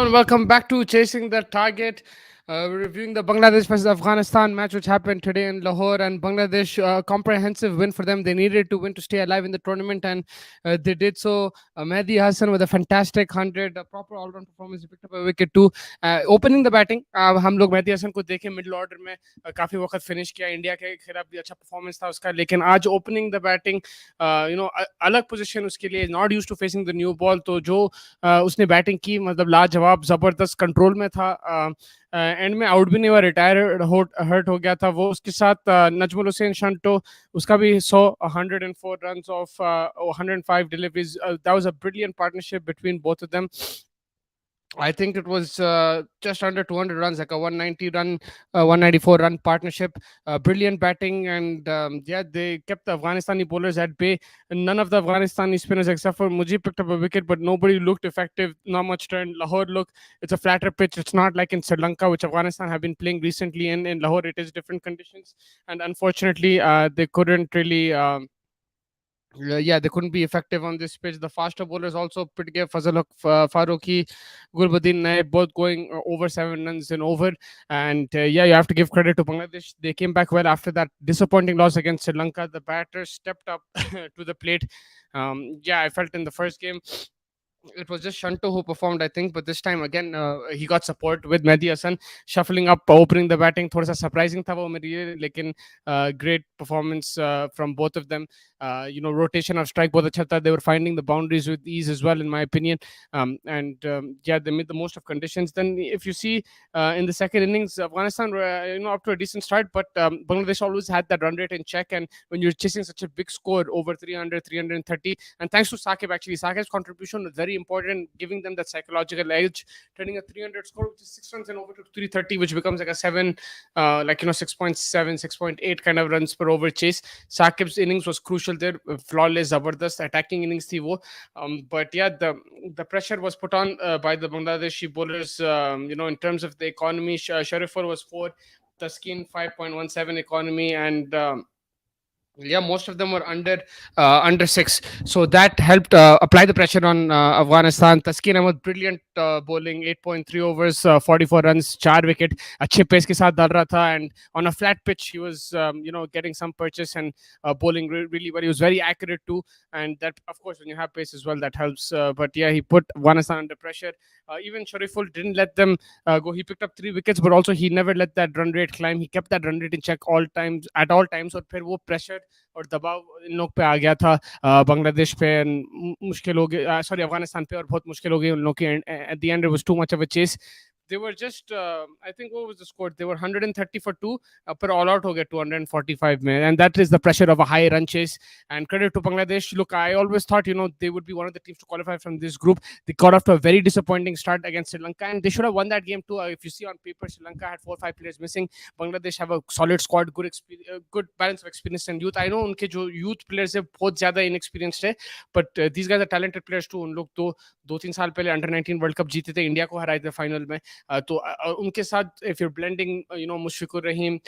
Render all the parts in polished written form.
and welcome back to Chasing the Target. We're reviewing the Bangladesh versus Afghanistan match, which happened today in Lahore. And Bangladesh, comprehensive win for them. They needed to win to stay alive in the tournament, and they did so. Mehdi Hassan with a fantastic 100, a proper all-round performance. He picked up a wicket too. Opening the batting, हम लोग मेहदी हसन को देखे middle order में काफी वक्त finish किया. India के खिलाफ भी अच्छा परफॉर्मेंस था उसका, लेकिन आज ओपनिंग द बैटिंग अलग पोजीशन उसके लिए, not used to facing the new ball. तो जो उसने बैटिंग की, मतलब लाजवाब, जबरदस्त कंट्रोल में था. एंड में आउट भी नहीं हुआ, रिटायर हर्ट हो गया था वो. उसके साथ नजमुल हुसैन शंटो, उसका भी 104 runs of 105 deliveries. That was a brilliant partnership between both of them. I think it was just under 200 runs, like a 194 run partnership. Brilliant batting, and they kept the Afghanistani bowlers at bay. None of the Afghanistani spinners except for Mujib picked up a wicket, but nobody looked effective. Not much turn. Lahore, look, it's a flatter pitch. It's not like in Sri Lanka, which Afghanistan have been playing recently. In Lahore, it is different conditions, and unfortunately, they couldn't really. They couldn't be effective on this pitch. The faster bowlers also pretty good. Fazal Farooqi, Gurbadin Naib, both going over 7 runs and over. And you have to give credit to Bangladesh. They came back well after that disappointing loss against Sri Lanka. The batters stepped up to the plate. I felt in the first game it was just Shanto who performed, I think, but this time again he got support with Mehdi Hassan shuffling up, opening the batting. Thoda sa surprising tha wo mere liye, lekin great performance from both of them. Rotation of strike both acha tha. They were finding the boundaries with ease as well, in my opinion. They made the most of conditions. Then if you see in the second innings, Afghanistan were up to a decent start, but Bangladesh always had that run rate in check. And when you're chasing such a big score over 300, 330, and thanks to Saqib, actually, Saqib's contribution was very important, giving them that psychological edge, turning a 300 score, which is 6 runs, and over to 330, which becomes like a 6.7, 6.8 kind of runs per over chase. Saqib's innings was crucial there, flawless, zabardast attacking innings thi wo. The pressure was put on by the Bangladeshi bowlers. In terms of the economy, Sharifur was 4, Taskin 5.17 economy, and most of them were under 6, so that helped apply the pressure on Afghanistan. Taskin Ahmed, brilliant bowling, 8.3 overs, 44 runs, 4 wicket, अच्छे pace के साथ डाल रहा था, and on a flat pitch he was getting some purchase and bowling really well. He was very accurate too, and that, of course, when you have pace as well, that helps. But he put Afghanistan under pressure. Even Shariful didn't let them go. He picked up 3 wickets, but also he never let that run rate climb. He kept that run rate in check at all times. और फिर वो pressure और दबाव इन लोग पे आ गया था, बांग्लादेश पे, मुश्किल हो गया, सॉरी, अफगानिस्तान पे, और बहुत मुश्किल हो गई उन लोग की. At the end it was too much of a chase. They were just, I think, what was the score? They were 130 for 2, पर all out हो गया 245 में, and that is the pressure of a high run chase. And credit to Bangladesh. Look, I always thought they would be one of the teams to qualify from this group. They got off to a very disappointing start against Sri Lanka, and they should have won that game too. If you see on paper, Sri Lanka had 4 or 5 players missing. Bangladesh have a solid squad, good balance of experience and youth. I know उनके जो youth players है बहुत ज़्यादा inexperienced है, but these guys are talented players too. उन लोग तो 2-3 साल पहले अंडर 19 वर्ल्ड कप जीते थे, इंडिया को हराए थे फाइनल में. तो उनके साथ if you're blending Mushfiqur Rahim,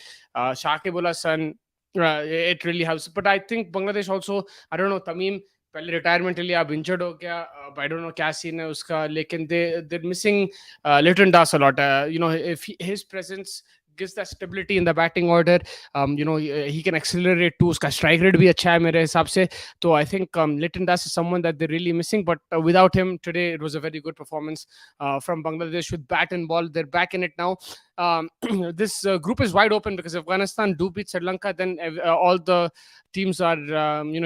Shakib Al Hasan, it really helps. But I think Bangladesh also, I don't know, Tamim पहले रिटायरमेंट के लिए अब इंजर्ड हो गया, आई डोंट नो क्या सीन है उसका, लेकिन they're missing Litton Das a lot. If his presence gives that stability in the batting order, he can accelerate too. Uska strike rate bhi acha hai mere hisab se. So I think Litton Das is someone that they're really missing. But without him today, it was a very good performance from Bangladesh with bat and ball. They're back in it now. This group is wide open because if Afghanistan do beat Sri Lanka, then all the teams are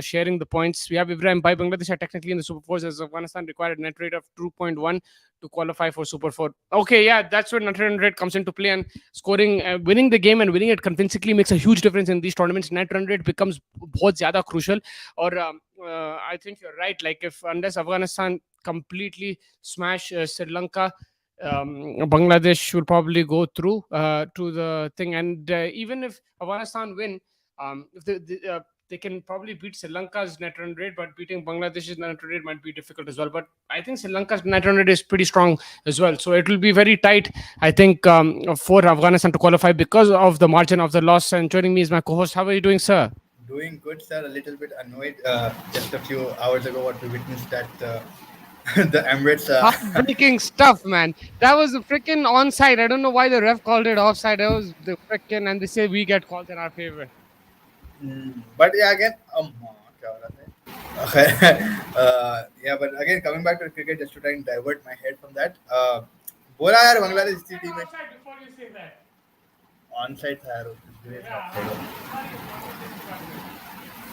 sharing the points. We have Ibrahim by Bangladesh are technically in the Super 4s, as Afghanistan required a net rate of 2.1 to qualify for Super 4. Okay, that's where net run rate comes into play, and scoring, winning the game and winning it convincingly makes a huge difference in these tournaments. Net run rate becomes बहुत ज़्यादा crucial. Or I think you're right. Like unless Afghanistan completely smash Sri Lanka, Bangladesh will probably go through to the thing. And even if Afghanistan win, if they can probably beat Sri Lanka's net run rate, but beating Bangladesh's net run rate might be difficult as well. But I think Sri Lanka's net run rate is pretty strong as well. So it will be very tight, I think, for Afghanistan to qualify because of the margin of the loss. And joining me is my co-host. How are you doing, sir? Doing good, sir. A little bit annoyed. Just a few hours ago, what we witnessed that The Emirates. Heartbreaking stuff, man. That was a freaking onside. I don't know why the ref called it offside. That was the freaking, and they say we get calls in our favor. But yeah, again, क्या हो रहा था? Okay. Yeah, but again, coming back to cricket, just to try and divert my head from that. बोला यार बांग्लादेश की team में Offside before you say that. Onside था यार great Yeah, offside sorry, before you say this, बाद में.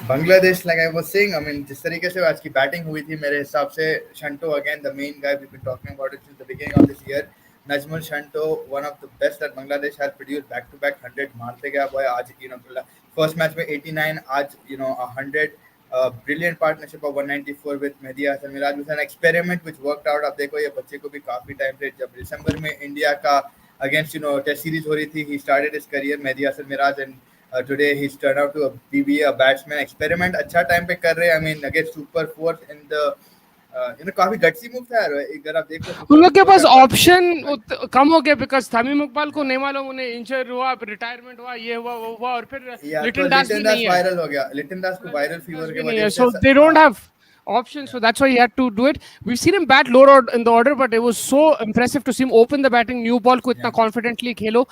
Bangladesh like I was saying I mean जिस तरीके से आज की बैटिंग हुई थी मेरे हिसाब से Shanto again the main guy we been talking about it since the beginning of this year Najmul Shanto one of the best that Bangladesh has produced back to back 100 मारते गया बॉय आज फर्स्ट मैच में 89 आज 100 brilliant partnership of 194 with Mehidy Hasan Miraz was an experiment which worked out अब देखो ये बच्चे को भी काफी टाइम से जब दिसंबर में इंडिया का अगेंस्ट टेस्ट सीरीज हो रही थी ही started his career Mehidy Hasan Miraz and today he's turned out to be a batsman experiment अच्छा टाइम पे कर रहे हैं I mean against super force in the काफी गट्सी मूव था यार अगर आप देख लो उन सुपर लोग के फोर पास का ऑप्शन कम हो गया बिकॉज तमीम इकबाल को नहीं मालूम उन्हें इंजर हुआ रिटायरमेंट हुआ ये हुआ वो हुआ और फिर या तो लिटिल दास भी लिटन दास नहीं है वायरल हो गया लिटन दास को वायरल फीवर की भी नहीं वजह है से so they don't have options so that's why he had to do it we've seen him bat lower in the order but it was so impressive to see him open the batting new ball को इतना confidently Khelo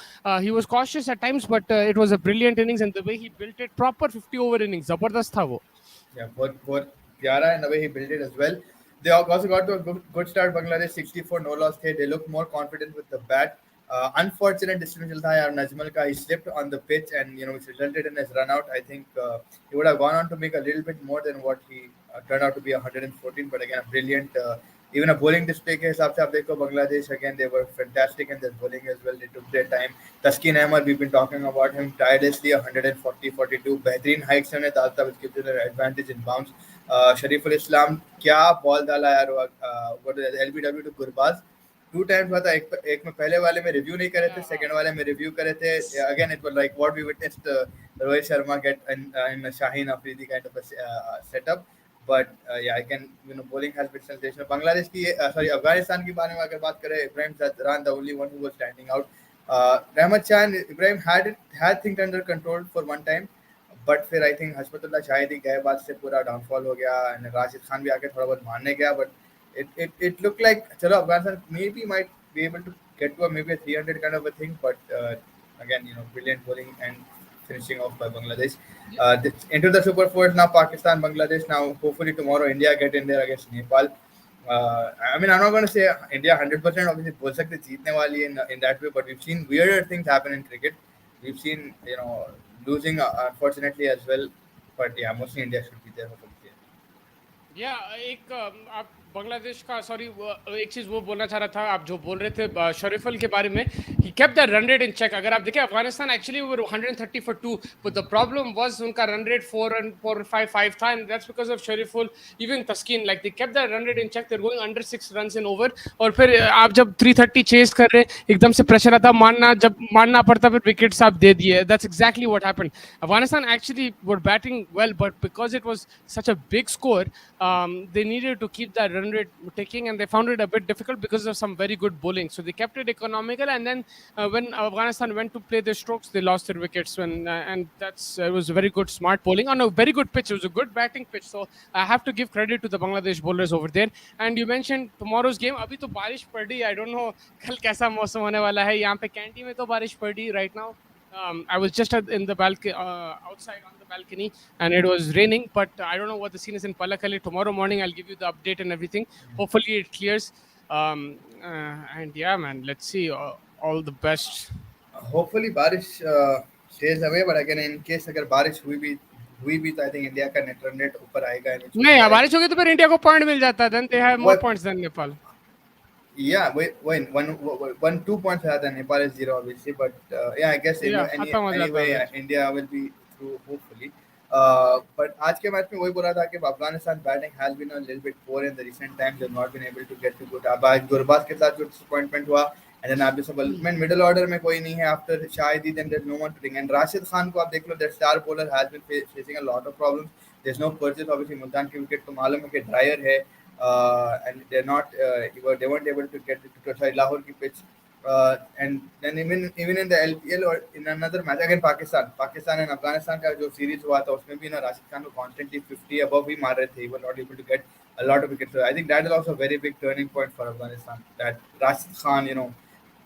he was cautious at times but it was a brilliant innings and the way he built it proper 50 over innings जबरदस्त था वो Yeah, बहुत प्यारा and the way he built it as well. They also got to a good start. Bangladesh 64 no loss थे. They look more confident with the bat. Unfortunate distribution था यार Najmal का. He slipped on the pitch and which resulted in his run out. I think he would have gone on to make a little bit more than what he turned out to be 114. But again, a brilliant. Even a bowling display के हिसाब से आप देखो Bangladesh again they were fantastic in their bowling as well. They took their time. Taskin Ahmed we've been talking about him tirelessly 140 42 बेहतरीन height से उन्हें डालता which gives them an advantage in bounce. Shariful इस्लाम क्या बॉल डाला यार what is LBW to Gurbaz two times हुआ था एक में पहले वाले में रिव्यू नहीं करे थे सेकंड वाले में रिव्यू करे थे again it was like what we witnessed Rohit Sharma get in Shaheen Afridi kind of setup but yeah again bowling has been sensational Bangladesh की sorry Afghanistan के बारे में अगर बात करें Ibrahim Zadran the only one who was standing out Rahmat Khan Ibrahim had things under control for one time but फिर I think Hashmatullah Shahid ही गए बाद से पूरा डाउनफॉल हो गया एंड राशिद खान भी आके थोड़ा बहुत मारने गया बट इट लुक लाइक चलो Afghanistan maybe might be able to get to maybe 300 kind of a thing but again brilliant bowling and finishing off by Bangladesh. Into the Super Fours now, Pakistan, Bangladesh. Now, hopefully tomorrow India get in there against Nepal. I mean, I'm not going to say India 100% obviously बोल सकते जीतने वाली in that way, but we've seen weirder things happen in cricket. We've seen losing unfortunately as well, but yeah, mostly India should be there hopefully. या एक आप बांग्लादेश का sorry एक चीज वो बोलना चाह रहा था आप जो बोल रहे थे शरीफल के बारे में ही kept the run rate in check अगर आप देखें Afghanistan actually were 130 for 2 but the problem was उनका रन रेट 4.55 था and that's because of Shoriful even Taskin like they kept the run rate in check they are going under 6 runs in over और फिर आप जब 330 chess कर रहे एकदम से प्रेशर आता मारना जब मारना पड़ता फिर विकेट्स आप दे दिए that's exactly what happened Afghanistan actually were batting well but because it was such a big score they needed to keep that run rate ticking and they found it a bit difficult because of some very good bowling so they kept it economical and then when Afghanistan went to play their strokes they lost their wickets when and that's it was a very good smart bowling on a very good pitch it was a good batting pitch so I have to give credit to the Bangladesh bowlers over there and you mentioned tomorrow's game abhi to barish padi I don't know kal kaisa mausam hone wala hai yahan pe canteen mein to barish padi right now I was just in the balcony, outside on the balcony, and it was raining. But I don't know what the scene is in Palakkale. Tomorrow morning, I'll give you the update and everything. Hopefully, it clears. And yeah, man, let's see. All the best. Hopefully बारिश stays away, but again in case अगर बारिश हुई भी तो I think India का net run rate ऊपर आएगा and which नहीं बारिश होगी तो फिर इंडिया को पॉइंट मिल जाता है then they have more points than Nepal. Yeah, wait, one 2 points higher than Nepal is zero, obviously, but yeah, I guess anyway, India will be through hopefully. But आज के मैच में वही बोला था कि Afghanistan batting has been a little bit poor in the recent times. They've not been able to get to good. अब आज गुरबाज के साथ जो disappointment हुआ, and then आप सब middle order में कोई नहीं है after Shahidi, then there's no one to bring. And Rashid Khan को आप देख लो, that star bowler has been facing a lot of problems. There's no purchase, obviously Multan की wicket तो मालूम है कि dryer है. And they're not they weren't able to get to Lahore ki pitch and then even in the LPL or in another match again Pakistan and Afghanistan का जो series हुआ था उसमें भी ना राशिद खान को constantly 50 above ही मार रहे थे he was not able to get a lot of wickets. So I think that is also a very big turning point for Afghanistan. That Rashid Khan,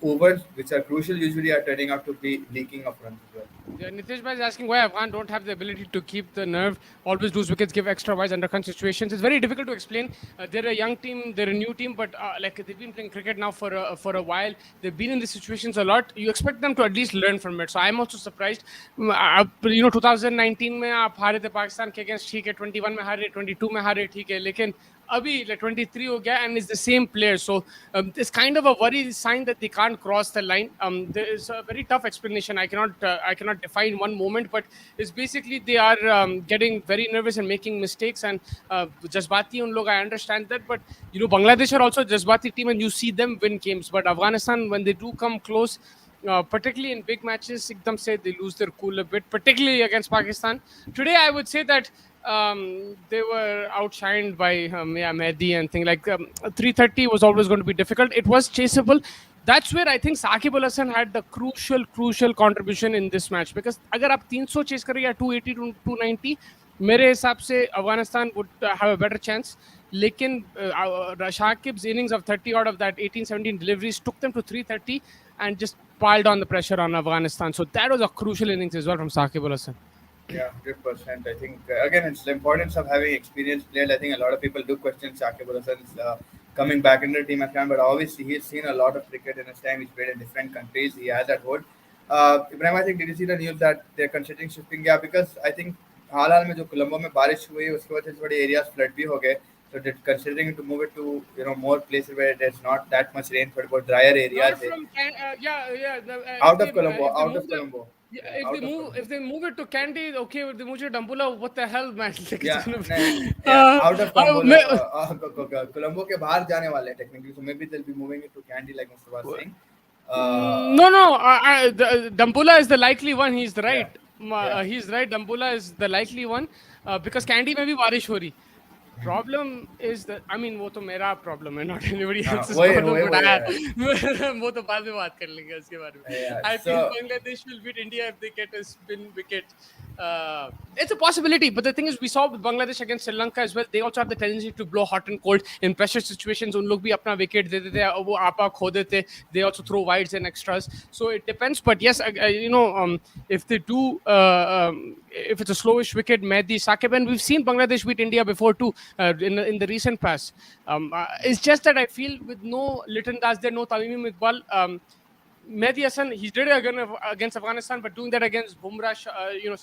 overs which are crucial usually are turning out to be leaking of runs as well. Yeah, Nitish Bhai is asking why Afghan don't have the ability to keep the nerve, always lose wickets, give extra wise under crunch situations. It's very difficult to explain. They're a young team, they're a new team, but like they've been playing cricket now for a while. They've been in these situations a lot. You expect them to at least learn from it. So I'm also surprised. 2019 में आप हारे थे पाकिस्तान के against, ठीक है, 21 में हारे, 22 में हारे, ठीक है, लेकिन अभी like 23 हो गया and it's the same player. So it's kind of a worry sign that they can't cross the line. There is a very tough explanation. I cannot define one moment, but it's basically they are getting very nervous and making mistakes. And Jazbati un log, I understand that, but Bangladesh are also a Jazbati team, and you see them win games. But Afghanistan, when they do come close, particularly in big matches, ekdam se they lose their cool a bit, particularly against Pakistan. Today, I would say that they were outshined by Mehdi and things like 330 was always going to be difficult. It was chaseable. That's where I think Saqib Al Hasan had the crucial contribution in this match, because अगर आप 300 chase कर रहे या 280 to 290, मेरे हिसाब से Afghanistan would have a better chance. लेकिन Shaqib's innings of 30 out of that 18-17 deliveries took them to 330 and just piled on the pressure on Afghanistan. So that was a crucial innings as well from Saqib Al Hasan. Yeah, 100%. I think again it's the importance of having experienced players. I think a lot of people do question Shaqib Al Hasan's coming back into the team Afghan, but obviously he's seen a lot of cricket in his time. He's played in different countries. He has that hold. Ibrahim, I think did you see the news that they're considering shifting? Yeah, because I think हाल में जो कोलंबो में बारिश हुई उसके वजह से थोड़े areas flood भी हो गए. So they're considering to move it to more places where there's not that much rain, but more drier areas. Out of Colombo, out of Colombo. Yeah, if they move it to Kandy, okay. If they move it to Dambula, what the hell, man? Out of Colombo, Colombo के बाहर जाने वाले हैं technically, so maybe they'll be moving it to Kandy, like Mustafa was saying. No. Dambula is the likely one. He's right. He's right. Dambula is the likely one because Kandy में भी बारिश हो रही. Problem is that वो तो मेरा problem है, not anybody else's problem. वो तो बाद में बात कर लेंगे उसके बारे में. I think Bangladesh will beat India if they get a spin wicket. It's a possibility, but the thing is, we saw with Bangladesh against Sri Lanka as well. They also have the tendency to blow hot and cold in pressure situations. उन लोग भी अपना wicket दे देते हैं, वो आपा खो देते. They also throw wides and extras. So it depends. But yes, if they do, if it's a slowish wicket, Mehdi, Saqib, and we've seen Bangladesh beat India before too in the recent past. It's just that I feel with no Litton Das there, no Tamim Iqbal. Mehdi Hasan, he did it again against Afghanistan, but doing that against Bumrah, Siraj,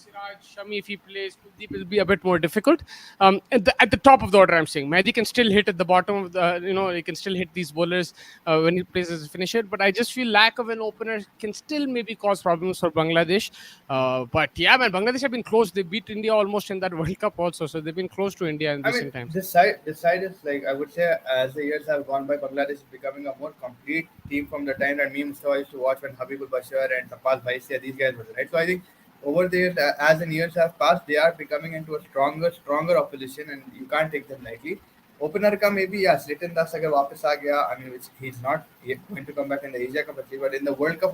Shami, if he plays, Kuldeep will be a bit more difficult. At the top of the order, I'm saying Mehdi can still hit at the bottom of the, he can still hit these bowlers when he plays as a finisher. But I just feel lack of an opener can still maybe cause problems for Bangladesh. But yeah, man, Bangladesh have been close. They beat India almost in that World Cup also, so they've been close to India in recent times. This side is like, I would say, as the years have gone by, Bangladesh is becoming a more complete team from the time that me and Mustafa used to watch when Habibul Bashir and Tapal Bhaisia, these guys were there, right? So I think over the years, as the years have passed, they are becoming into a stronger opposition, and you can't take them lightly. Opener ka maybe Litton Das agar वापस आ गया, he's not going to come back in the Asia Cup, but in the World Cup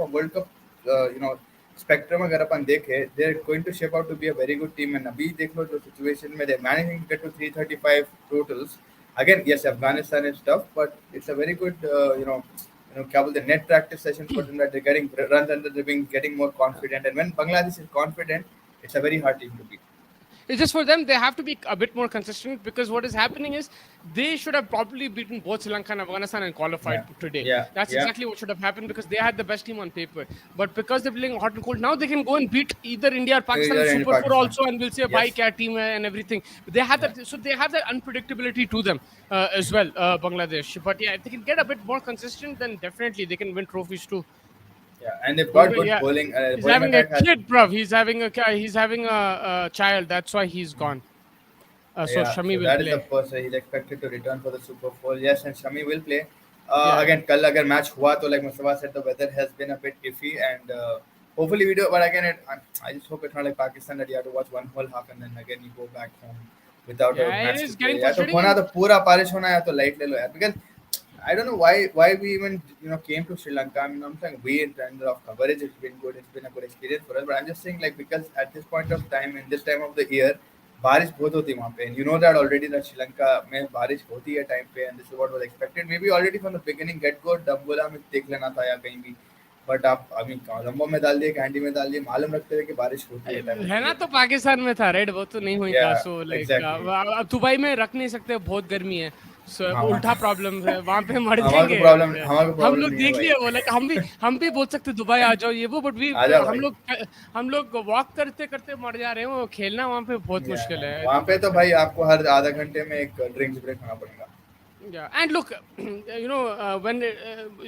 spectrum अगर अपन देखें, they're going to shape out to be a very good team. And अभी देख लो जो situation में they're managing to get to 335 totals. Again, yes, Afghanistan is tough, but it's a very good the net practice sessions for them, that they're getting runs under the wing, getting more confident. And when Bangladesh is confident, it's a very hard team to beat. It's just for them, they have to be a bit more consistent, because what is happening is they should have probably beaten both Sri Lanka and Afghanistan and qualified today. That's exactly what should have happened, because they had the best team on paper. But because they're playing hot and cold, now they can go and beat either India or Pakistan in Super 4 also, and we'll say bye kya team hai and everything. They have that, so they have that unpredictability to them as well, Bangladesh. But yeah, if they can get a bit more consistent, then definitely they can win trophies too. Yeah, and they've got good bowling. He's having a kid, bruv. He's having a child. That's why he's gone. So Shami will that play. That is the person he's expected to return for the Super 4. Yes, and Shami will play. Again, kal agar match hua, to like Mustafa said, the weather has been a bit iffy, and hopefully we do. But again, I just hope it's not like Pakistan that you have to watch one whole half and then again you go back home without a match. It is getting frustrating. Yeah, तो पूरा बारिश होना है तो light ले लो यार, because I don't know why we even came to Sri Lanka. I'm saying we, in terms of coverage, it's been good. It's been a good experience for us. But I'm just saying, like, because at this point of time, in this time of the year, बारिश बहुत होती है वहाँ पे, and you know that already that Sri Lanka में बारिश होती है टाइम पे, and this is what was expected maybe already from the beginning get go Dambulla में देख लेना था या कहीं भी, बट आप अभी कोलंबो में डाल दिए, कैंडी में डाल दिए, मालूम रखते थे कि बारिश होती है, टाइम होती रहना है। तो पाकिस्तान में था, राइट? वो तो नहीं हुई था, या सो लाइक एग्जैक्टली, अब दुबई में रख नहीं सकते, बहुत गर्मी है, सो हाँ वहाँ उल्टा प्रॉब्लम है, वहां पे मर जाएंगे। हमारे को हम प्रॉब्लम लोग नहीं है देख भाई। लिए वो, लाइक हम भी बोल सकते दुबई आ जाओ ये वो, बट वी आ जाओ हम भाई। लोग हम लोग वॉक करते करते मर जा रहे हैं, वो खेलना वहां पे बहुत मुश्किल है। वहाँ पे तो भाई आपको हर आधा घंटे में एक ड्रिंक्स ब्रेक होना पड़ेगा। Yeah, and look, when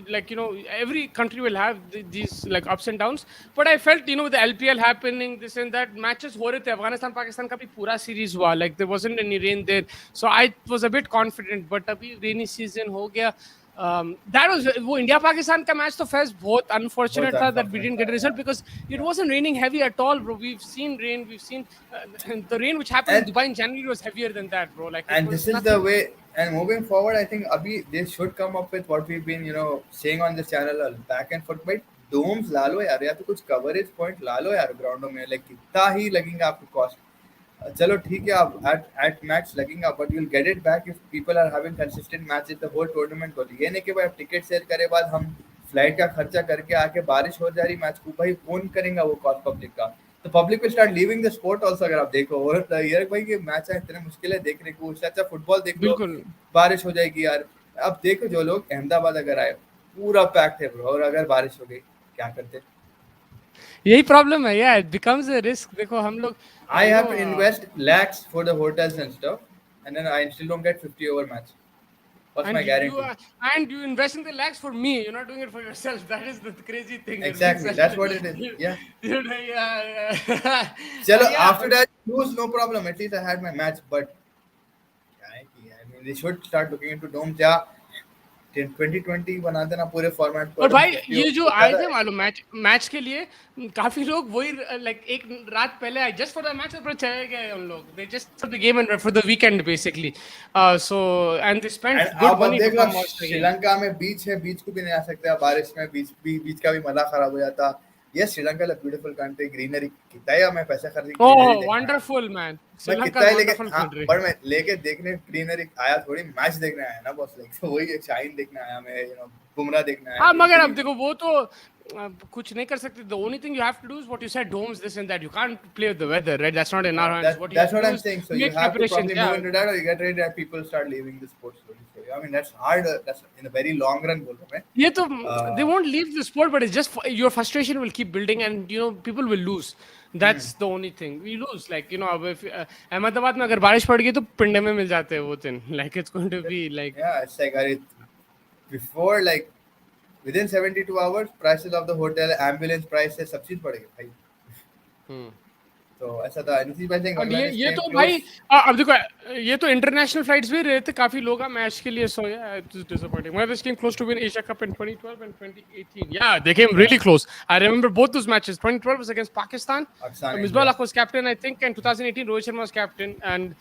like every country will have these like ups and downs. But I felt with the LPL happening, this and that, matches हो रहे थे, Afghanistan Pakistan का भी पूरा series हुआ, like there wasn't any rain there, so I was a bit confident. But अभी rainy season हो गया. That was वो India Pakistan का match तो फैज बहुत बहुत unfortunate था that we अनफॉर्चुनेट didn't था get a result यार। because it wasn't raining heavy at all, bro. We've seen rain, we've seen the rain which happened in And Dubai in January was heavier than that, bro. Like it and this was is the nothing. way, and moving forward I think abhi they should come up with what we've been saying on this channel back and forth, भाई डोम्स ला लो यार, या तो कुछ coverage point ला लो यार ग्राउंडों में, like कितना ही लगेगा आपको कॉस्ट, चलो ठीक है आप एट मैच लगेगा, but you will get it back if people are having consistent matches the whole tournament को। ये नहीं कि भाई आप टिकट सेल करे बाद हम फ्लाइट का खर्चा करके आके बारिश हो जा रही मैच को, भाई कौन करेगा वो कॉस्ट पब्लिक का, तो public will start leaving the sport also. अगर आप देखो और यार भाई ये मैच है इतने मुश्किल है देखने को, उससे अच्छा फुटबॉल देख लो, बिल्कुल बारिश हो जाएगी यार। अब देखो जो लोग अहमदाबाद अगर आए पूरा पैक्ड है ब्रो, और अगर बारिश हो गई क्या करते? यही प्रॉब्लम है यार, इट बिकम्स अ रिस्क। देखो हम लोग I have to invest lakhs for the hotels and stuff, and then I still don't get 50 over match. What's and my you guarantee? and you invest in the lakhs for me, you're not doing it for yourself. That is the crazy thing. It means Exactly, that's what it is. Yeah. yeah. Chalo, Yeah, after that, lose no problem. At least I had my match, but I mean, they should start looking into domes. Yeah, 2020 बना देना पूरे format और पर भाई 50 ये जो आए ज्यादा थे मालूम मैच के लिए, काफी लोग वही लाइक एक रात पहले आए जस्ट फॉर द मैच, और चले गए उन लोग, they just for the game and for the weekend basically, so and they spent and good अब मनी देख टू लो come watch the game. Sri में बीच है, बीच को भी नहीं आ सकते आप बारिश में, बीच का भी मजा खराब हो जाता। ये Sri Lanka is beautiful country, greenery कितना ही मैं पैसा खर्च के ग्रीनरी ओह देखना है, वंडरफुल मैन, मैं श्रीलंका कितना इज ही लेके, वंडरफुल हाँ कंट्री। पर मैं लेके देखने ग्रीनरी आया, थोड़ी मैच देखने आया ना बॉस, लाइक तो वही शाइन देखने आया मैं, बुमराह देखने आया, हाँ तो मगर इसीलिए अब देखो वो तो कुछ नहीं कर सकते। The only thing you have to do is what you said, domes this and that, you can't play with the weather, right? That's not in our hands. What you that's have to what do I'm is saying. So you make have to preparations, probably move yeah. into that, or you get ready that people start leaving the sport slowly. So I mean that's hard. That's in a very long run, बोल रहा हूँ मैं। ये तो they won't leave the sport, but it's just your frustration will keep building, and people will lose. That's the only thing, we lose, like अब if Ahmedabad में अगर बारिश पड़ गई तो पिंडे में मिल जाते हैं वो दिन, like it's going to be like Yeah, it's like before like within 72 hours, prices of the hotel, ambulance prices, सब चीज बढ़ गई भाई। तो ऐसा था, and this is, I think और Bangladesh ये came तो close. भाई अब देखो ये तो इंटरनेशनल फ्लाइट्स भी रहे थे काफी लोग मैच के लिए, सो या it was disappointing. Bangladesh came close to win Asia Cup in 2012 and 2018. Yeah, they came really close. I remember both those matches. 2012 was against Pakistan. Pakistan, Misbah India. Ulaq was captain, I think, and 2018 Rohit Sharma was captain, and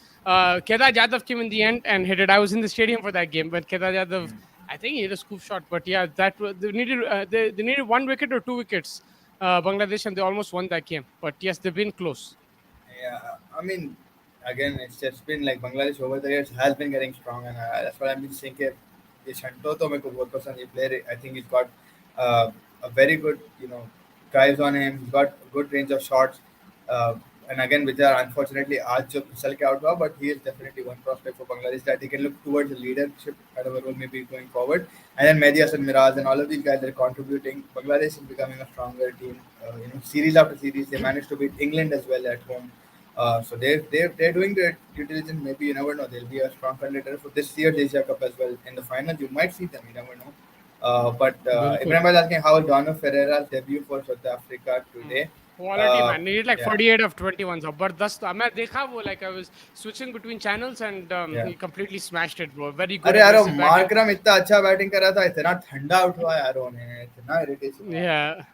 Kedar Jadhav came in the end and hit it. I was in the stadium for that game, but Kedar Jadhav, I think he hit a scoop shot. But yeah, they needed they needed 1 wicket or 2 wickets, Bangladesh, and they almost won that game. But yes, they've been close. Yeah, I mean, again, it's just been like Bangladesh over the years has been getting strong, and that's what I've been saying. That Shanto to मेरे को बहुत पसंद ये player. I think he's got a very good, drives on him. He's got good range of shots. And again, Vijay, unfortunately, आज जो फिसल के out हुआ, but he is definitely one prospect for Bangladesh that he can look towards the leadership kind of a role maybe going forward. And then Mehdi Hasan Miraz and all of these guys are contributing. Bangladesh is becoming a stronger team. Series after series, they managed to beat England as well at home. So they're doing their due diligence. Maybe you never know, they'll be a strong contender for this year's Asia Cup as well. In the final, you might see them. You never know. But Ibrahim was asking how will Dono Ferreira's debut for South Africa today. Quality man, he did like yeah. 48 of 21. Zabardast. मैं देखा वो, like I was switching between channels and Yeah. he completely smashed it, bro. Very good. अरे यार aggressive batting. Markram इतना अच्छा batting कर रहा था, इतना ठंडा उठवा यार उन्हें, इतना इरिटेशन। Yeah.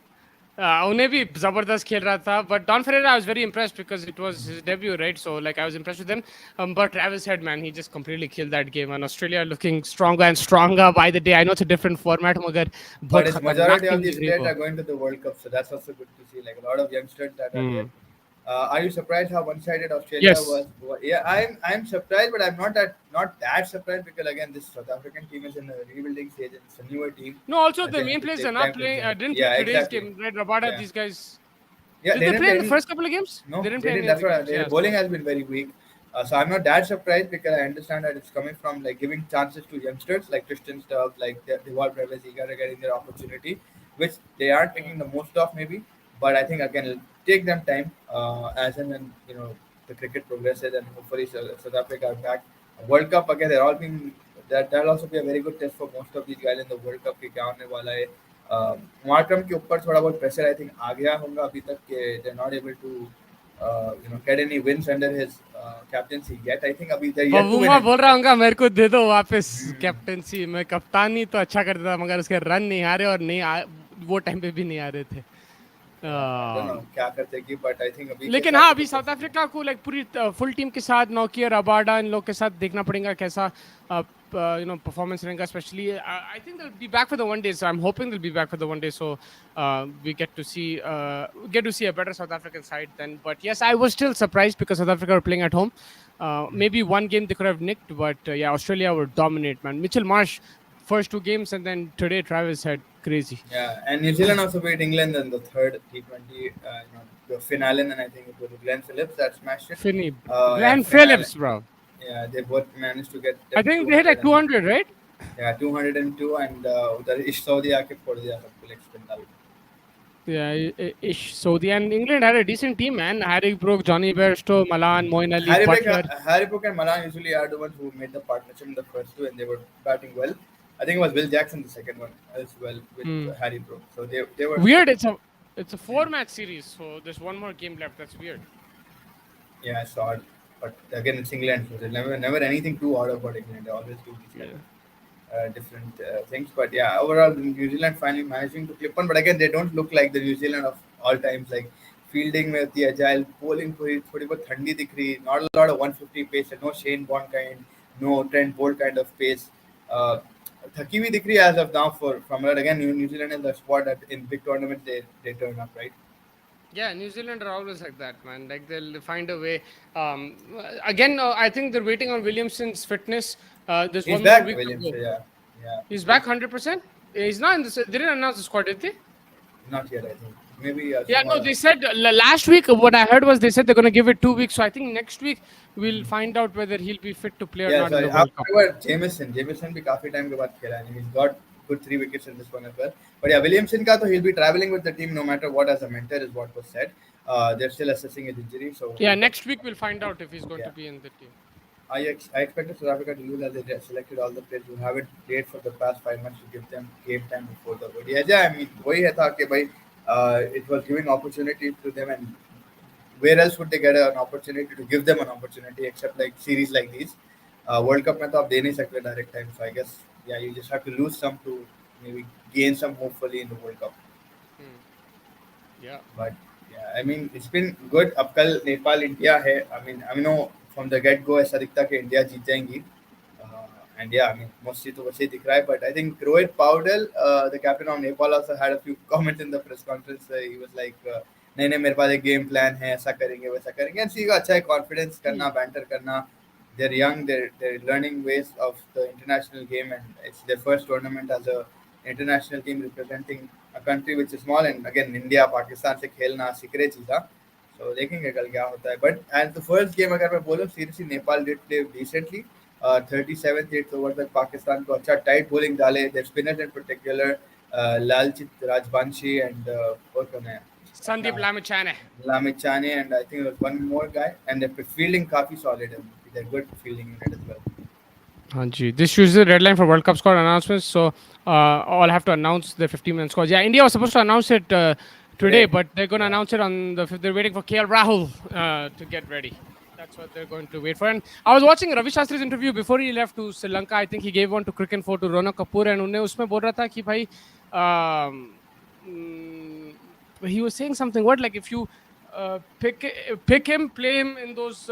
उन्हें भी जबरदस्त खेल रहा था, but Don Ferreira I was very impressed because it was his debut, right? So like I was impressed with him. But Travis Head, man, he just completely killed that game, and Australia looking stronger and stronger by the day. I know it's a different format, मगर But बहुत it's खतरनाक majority of team these दिख रही players है are going to the World Cup, so that's also good to see. Like a lot of youngsters that are there. Are you surprised how one-sided Australia Yes. was? Yeah, I'm surprised, but I'm not that surprised because again, this South African team is in a rebuilding stage and it's a newer team. No, also They the have main to players are take not time to playing. gel. Didn't play Yeah, today's exactly. game, right? Rabada, Yeah, these guys. yeah, Did they they didn't play play in the any. first couple of games? No, They didn't they play didn't. any of That's the what games. their Yeah. bowling So has been very weak. So I'm not that surprised because I understand that it's coming from like giving chances to youngsters like Tristan Stubbs, like the Deval Brevis, eager getting their opportunity, which they aren't yeah. making the most of maybe. But I think again it'll take them time, as and when the cricket progresses and hopefully South Africa are back. World Cup again, they're all being that'll also be a very good test for most of these guys in the World Cup. कि क्या होने वाला है. Markram के ऊपर थोड़ा बहुत pressure I think आ गया होगा अभी तक कि they're not able to get any wins under his captaincy yet. I think abhi they're yet to win बबूमा it. बोल रहा हूँ मेरे को दे दो वापस Hmm. कैप्टेंसी मैं कप्तानी तो अच्छा करता था मगर उसके रन नहीं आ रहे और वो टाइम पे भी नहीं आ रहे थे I don't know क्या करते कि but I think अभी के लेकिन हिसाब हाँ से अभी तो साउथ कुछ नहीं. अफ्रीका को लाइक पूरी फुल टीम के साथ नौकियर अबाडा इन लोग के साथ देखना पड़ेगा कैसा परफॉर्मेंस रहेगा specially I think they'll be back for the one day so I'm hoping they'll be back for the one day so we get to see a better South African side then but yes I was still surprised because South Africa were playing at home maybe one game they could have nicked but yeah Australia were dominate man Mitchell Marsh first two games and then today Travis had crazy Yeah, and New Zealand also beat England in the third T20, the Finn Allen and I think it was Glenn Phillips that smashed it. Finney Yeah, Glenn Finn Allen. Phillips bro Yeah, they both managed to get I them think they hit 200 like and 200 right 202 and उधर इश Saudi आके फोड़ दिया सबको leg spin डाल के. Yeah, ish. Saudi and England had a decent team, man. Harry Brook, Johnny Bairstow, Malan, Moeen Ali, Butler. Harry Brook and Malan usually are the ones who made the partnership in the first two and they were batting well. I think it was Will Jackson the second one as well with Hmm. Harry Brook. So they were. Weird. It's a four-match series, so there's one more game left. That's weird. Yeah, I saw it. But again, it's England, so there's never anything too odd about England. They always do these kind Yeah. of different things. But yeah, overall, New Zealand finally managing to clip on. But again, they don't look like the New Zealand of all times. Like fielding with the agile, bowling थोड़ी बहुत ठंडी दिख रही. Not a lot of 150 pace. No Shane Bond kind, no Trent Bolt kind of pace. Uh, थकी हुई दिख रही है as of now from that. Again, New Zealand is the spot that in big tournaments they turn up, right? Yeah, New Zealand are always like that, man. Like they'll find a way. Again, I think they're waiting on Williamson's fitness. There's He's one more back, week to Williams. go. So yeah, yeah. He's back 100%. He's not in the. They didn't announce the squad, did they? Not yet, I think. Maybe Yeah, no, tomorrow. they said last week. What I heard was they said they're going to give it 2 weeks. So I think next week we'll find out whether he'll be fit to play or Yeah, not in sorry. the World Cup. However, Jameson भी काफी time के बाद खेला है. He's got good 3 wickets in this one as well. But yeah, Williamson का तो he'll be traveling with the team no matter what as a mentor is what was said. They're still assessing his injury, so Yeah, next week we'll find out if he's going Yeah. to be in the team. I expected South Africa to lose as they selected all the players who haven't played for the past 5 months to give them game time before the ODI. Yeah, I mean वही है था कि भाई it was giving opportunity to them and where else would they get an opportunity to give them an opportunity except like series like these. World Cup में तो आप दे नहीं सकते direct time, so I guess yeah you just have to lose some to maybe gain some hopefully in the World Cup. Yeah. But yeah, I mean it's been good. अब कल Nepal India है. I mean no from the get go ऐसा दिखता कि India जीत जाएंगी. And yeah, I mean mostly तो वैसे ही दिख रहा है. But I think Rohit Paudel, the captain of Nepal, also had a few comments in the press conference. He was like, नहीं नहीं मेरे पास एक गेम प्लान है ऐसा करेंगे वैसा करेंगे. And see अच्छा है कॉन्फिडेंस करना banter करना. They're young. They're learning ways of the international game, and it's their first tournament as a international team representing a country which is small. And again, India, Pakistan से खेलना सीख रहे चीज़ा. So देखेंगे कल क्या होता है. But and the first game अगर मैं बोलूँ seriously Nepal did play decently. 37th 8th over तक पाकिस्तान को अच्छा टाइट bowling डाले. Their spinners in particular, Lalit Rajbanshi and और कौन है? Sandeep Lamichhane. Lamichhane and I think there was one more guy. And their fielding काफी solid. They're good fielding unit as well. Hanji. This is the deadline for World Cup squad announcements. So I'll have to announce the 50-man squad. Yeah, India was supposed to announce it today, but they're going to announce it on the 5th. They're waiting for KL Rahul to get ready. That's what they're going to wait for. And I was watching Ravi Shastri's interview before he left to Sri Lanka. I think he gave one to Cricket 4 to Ronak Kapoor, and उन्हें उसमें बोल रहा था कि भाई he was saying something. What like if you pick him, play him in those,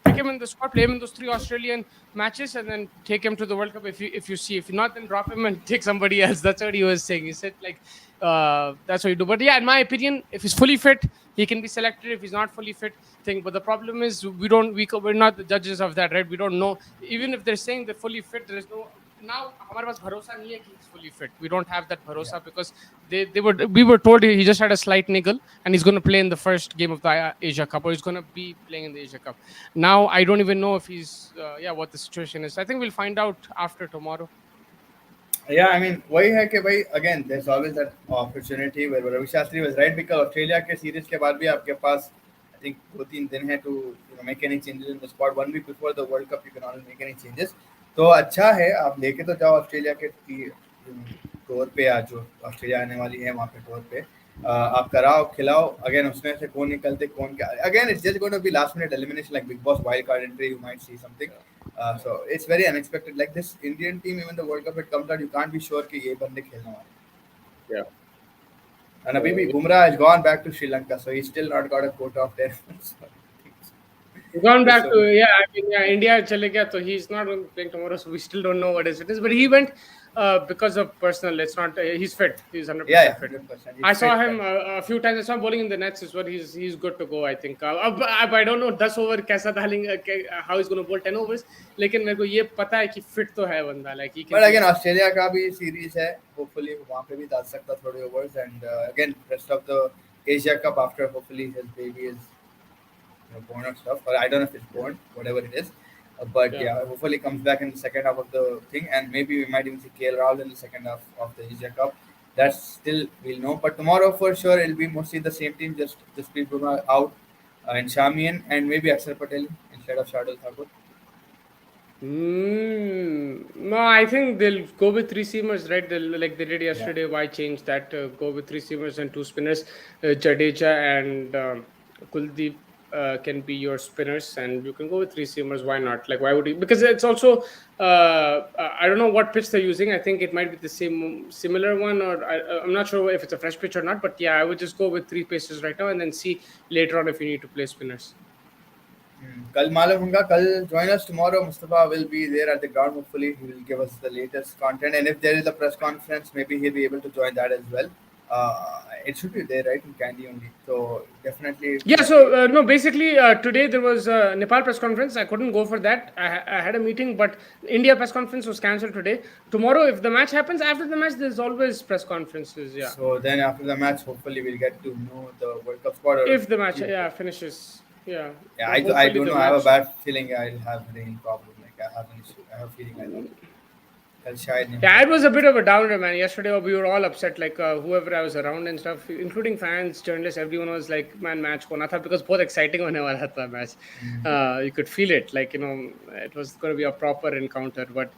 pick him in the squad, play him in those 3 Australian matches, and then take him to the World Cup. If you see, if not, then drop him and take somebody else. That's what he was saying. He said like that's what you do. But yeah, in my opinion, if he's fully fit, he can be selected if he's not fully fit thing. But the problem is we're not the judges of that, right? We don't know. Even if they're saying they're fully fit, there is no now हमारे पास भरोसा नहीं है कि he's fully fit. We don't have that bharosa because we were told he just had a slight niggle and he's going to play in the first game of the Asia Cup, or he's going to be playing in the Asia Cup. Now I don't even know if he's what the situation is. I think we'll find out after tomorrow. Yeah, I mean, वही है कि भाई again there's always that opportunity where Ravi Shastri was right because Australia के series के बाद भी आपके पास I think 2-3 दिन है to make any changes in the squad. 1 week before the World Cup you can always make any changes. तो अच्छा है आप लेके तो जाओ ऑस्ट्रेलिया के टूर पे या जो ऑस्ट्रेलिया आने वाली है वहाँ पे टूर पे आप कराओ खिलाओ अगेन उसमें से कौन निकलते कौन क्या again it's just going to be last minute elimination like Bigg Boss wild card entry you might see something so it's very unexpected like this Indian team even the World Cup it comes out you can't be sure कि ये बंदे खेलने वाले Yeah. and अभी भी Bumrah has gone back to Sri Lanka so he's still not got a quota of 10 He's gone back to India चले गया तो he's not going to play tomorrow, so we still don't know what his fit is. But he went because of personal. It's not he's fit. He's 100% fit. 100%. I saw him a few times. I saw him bowling in the nets. Is what he's good to go. I think. I don't know 10 over कैसा डालेंगे how he's going to bowl 10 overs. लेकिन मेरे को ये पता है कि fit तो है बंदा. Like he can. But again Australia का भी series है. Hopefully वहाँ पे भी डाल सकता थोड़े overs and again rest of the Asia Cup after hopefully his baby is born or stuff, or I don't know if it's born, whatever it is. But yeah, hopefully comes back in the second half of the thing, and maybe we might even see KL Rahul in the second half of the Asia Cup. That's still we'll know. But tomorrow for sure it'll be mostly the same team, just Preet Bumrah out, and Shamian, and maybe Akshar Patel instead of Shardul Thakur. No, I think they'll go with three seamers, right? Like they did yesterday. Why change that? Go with three seamers and two spinners. Jadeja and Kuldeep can be your spinners, and you can go with three seamers. Why not? Like, why would you? Because it's also I don't know what pitch they're using. I think it might be the similar one, or I'm not sure if it's a fresh pitch or not. But yeah, I would just go with three paces right now, and then see later on if you need to play spinners. कल मालूम होगा कल join us tomorrow. Mustafa will be there at the ground. Hopefully he will give us the latest content, and if there is a press conference, maybe he'll be able to join that as well. It should be there, right, in Candy only. So definitely. Yeah. So no, basically today there was a Nepal press conference. I couldn't go for that. I had a meeting, but India press conference was cancelled today. Tomorrow, if the match happens, after the match, there's always press conferences. Yeah. So then after the match, hopefully we'll get to know the World Cup squad. If the match, finishes. Yeah. Yeah, I don't know. I have a bad feeling I'll have rain problem. Like I have an issue. I have a feeling I don't. Yeah, it was a bit of a downer, man. Yesterday we were all upset, like whoever I was around and stuff, including fans, journalists, everyone was like, man, match ko na tha, because बहुत exciting होने वाला था match. You could feel it, like, it was going to be a proper encounter, but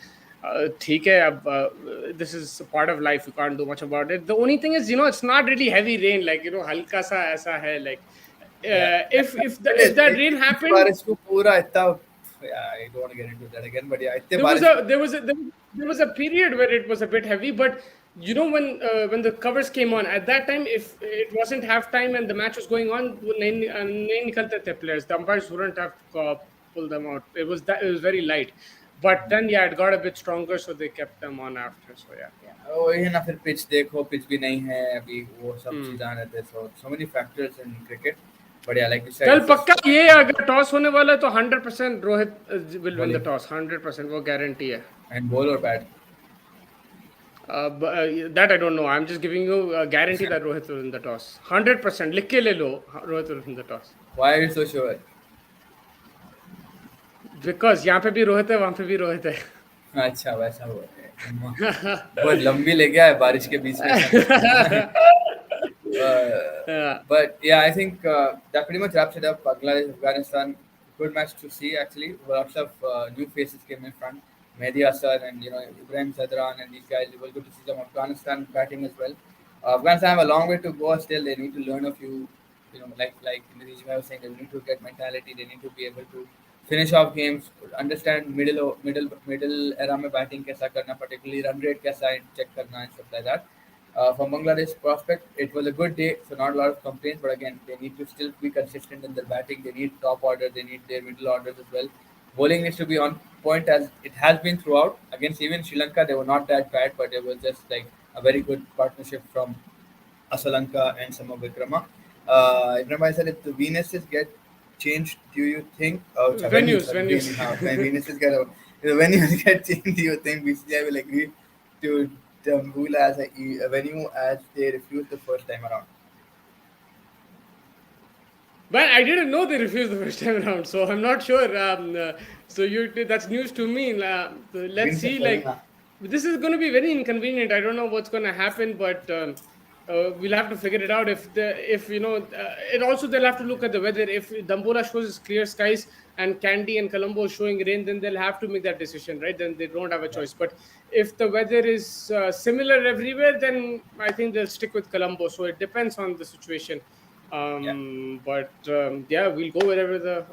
ठीक है, अब this is part of life, you can't do much about it. The only thing is, it's not really heavy rain, like, हल्का सा ऐसा है, like, if that rain happened, बारिश को पूरा इतना, I don't want to get into that again, but yeah, there was a period where it was a bit heavy, but when the covers came on at that time, if it wasn't halftime and the match was going on, नहीं निकलते थे players. The umpires wouldn't have pulled them out. It was very light, but then it got a bit stronger, so they kept them on after. So वही ना, फिर pitch देखो, pitch भी नहीं है अभी, वो सब चीज़ आ रहे थे. So many factors in cricket. But yeah, like you said, कल पक्का ये अगर टॉस होने वाला है तो 100% Rohit will win the toss. 100% वो गारंटी है. And bowl or bat? That I don't know. I'm just giving you a guarantee that Rohit will win the toss. 100%. लिख के ले लो, Rohit will win the toss. Why are you so sure? Because यहाँ पे भी रोहित है, वहाँ पे भी रोहित है. अच्छा, वैसा हुआ है. बहुत लंबी ले गया है बारिश के बीच में. But yeah, I think that pretty much wraps it up. Bangladesh, Afghanistan, good match to see actually. Lots of new faces came in front. Mehdi Hasan and Ibrahim Sadran and these guys. It was good to see some Afghanistan batting as well. Afghanistan have a long way to go still. They need to learn a few, like in the region I was saying, they need to get mentality. They need to be able to finish off games, understand middle era में batting कैसा करना, particularly run rate कैसा check करना and stuff like that. From Bangladesh prospect, it was a good day, so not a lot of complaints, but again, they need to still be consistent in their batting. They need top order, they need their middle orders as well. Bowling needs to be on point as it has been throughout. Against even Sri Lanka, they were not that bad, but it was just like a very good partnership from Asalanka and Sama Vikrama. Remember I said if the Venuses get changed, do you think? Oh, it's a venue. Venues, Sorry, venues. venue. When Venuses get if the venues get changed, do you think BCCI will agree to the rule as a venue as they refused the first time around? But I didn't know they refused the first time around, so I'm not sure. So that's news to me. Let's Vince see. telling Like, her. this is going to be very inconvenient. I don't know what's going to happen, but we'll have to figure it out. If and also they'll have to look at the weather. If Dambola shows clear skies and Kandy and Colombo showing rain, then they'll have to make that decision, right? Then they don't have a choice. But if the weather is similar everywhere, then I think they'll stick with Colombo. So it depends on the situation. Yeah. But yeah, we'll go wherever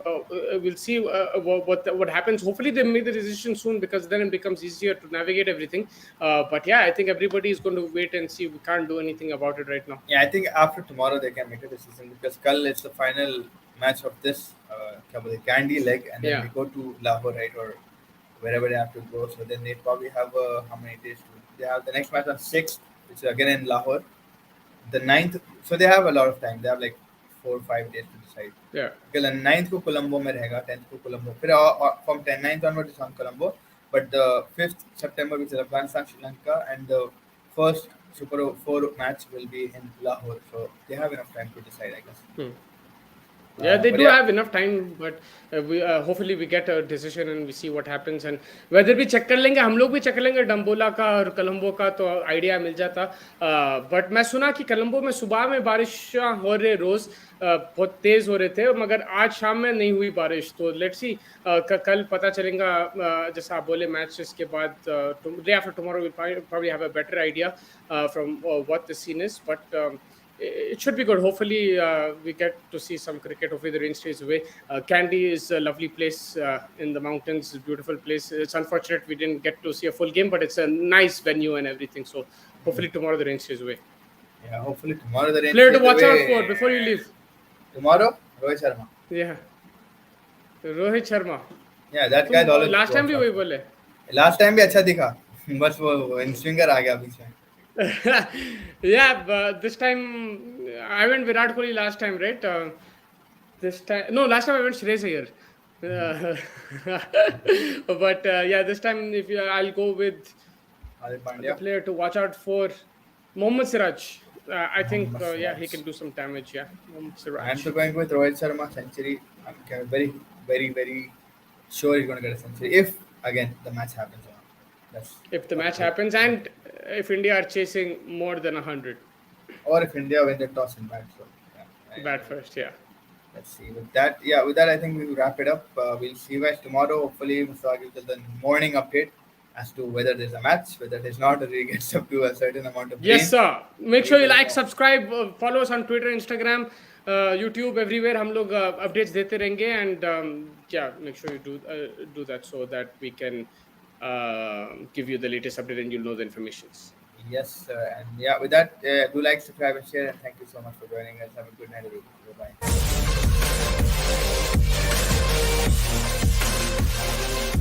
we'll see what happens. Hopefully they make the decision soon, because then it becomes easier to navigate everything. But yeah, I think everybody is going to wait and see. We can't do anything about it right now. Yeah, I think after tomorrow they can make a decision because Kal is the final match of this Candy leg, and then Yeah. we go to Lahore, right, or wherever they have to go. So then they probably have how many days? They have the next match on 6th, which is again in Lahore. The 9th, so they have a lot of time. They have like 4 or 5 days to decide. Yeah. Because the 9th को Colombo में रहेगा, 10th को Colombo. फिर from 9th onwards is on Colombo. But the 5th September, which is Afghanistan, Sri Lanka, and the first Super 4 match will be in Lahore. So they have enough time to decide, I guess. Yeah, they But do yeah, have enough time, but we hopefully we get a decision and we see what happens. And whether भी check कर लेंगे, हम लोग भी check कर लेंगे डम्बोला का और कोलंबो का, तो आइडिया मिल जाता. बट मैं सुना कि कोलंबो में सुबह में बारिश हो रहे रोज, बहुत तेज हो रहे थे, मगर आज शाम में नहीं हुई बारिश. तो लेट्स सी, कल पता चलेगा. जैसा आप बोले, मैचेस के बाद day after tomorrow we'll probably have a better idea from what the scene is. But it should be good. Hopefully, we get to see some cricket. Hopefully, the rain stays away. Kandy is a lovely place in the mountains. A beautiful place. It's unfortunate we didn't get to see a full game, but it's a nice venue and everything. So, hopefully, tomorrow the rain stays away. yeah. Hopefully tomorrow the rain Player to stays watch out away. for before you leave. Tomorrow, Rohit Sharma. Yeah, Rohit Sharma. Yeah, that guy always. Last time भी वही बोले. Last time भी अच्छा दिखा. बस वो इन swinger आ गया बीच में. Yeah, but this time I went Virat Kohli last time, right? This time, no, last time I went Shreyas Iyer. But yeah, this time I'll go with Hardik the Pandya. player to watch out for, Mohammad Siraj. I think Mohammad yeah, he Siraj. can do some damage. Yeah, Mohammad I'm Siraj. also going with Rohit Sharma century. I'm very, very, very sure he's going to get a century if again the match happens. That's If the match happens, and if India are chasing more than 100, or if India win the toss and bat. So yeah, bat first. Yeah. let's see. With that, yeah, with that I think we'll wrap it up. We'll see you guys tomorrow. Hopefully, Mr. gives us the morning update as to whether there's a match, whether there's not, or he gets up to a certain amount of Yes, games. sir. Make sure you like, subscribe, follow us on Twitter, Instagram, YouTube, everywhere. हम लोग updates देते रहेंगे, and yeah, make sure you do that so that we can give you the latest update and you'll know the informations. Yes, and yeah, with that, do like, subscribe, and share, and thank you so much for joining us. Have a good night, everybody. Bye.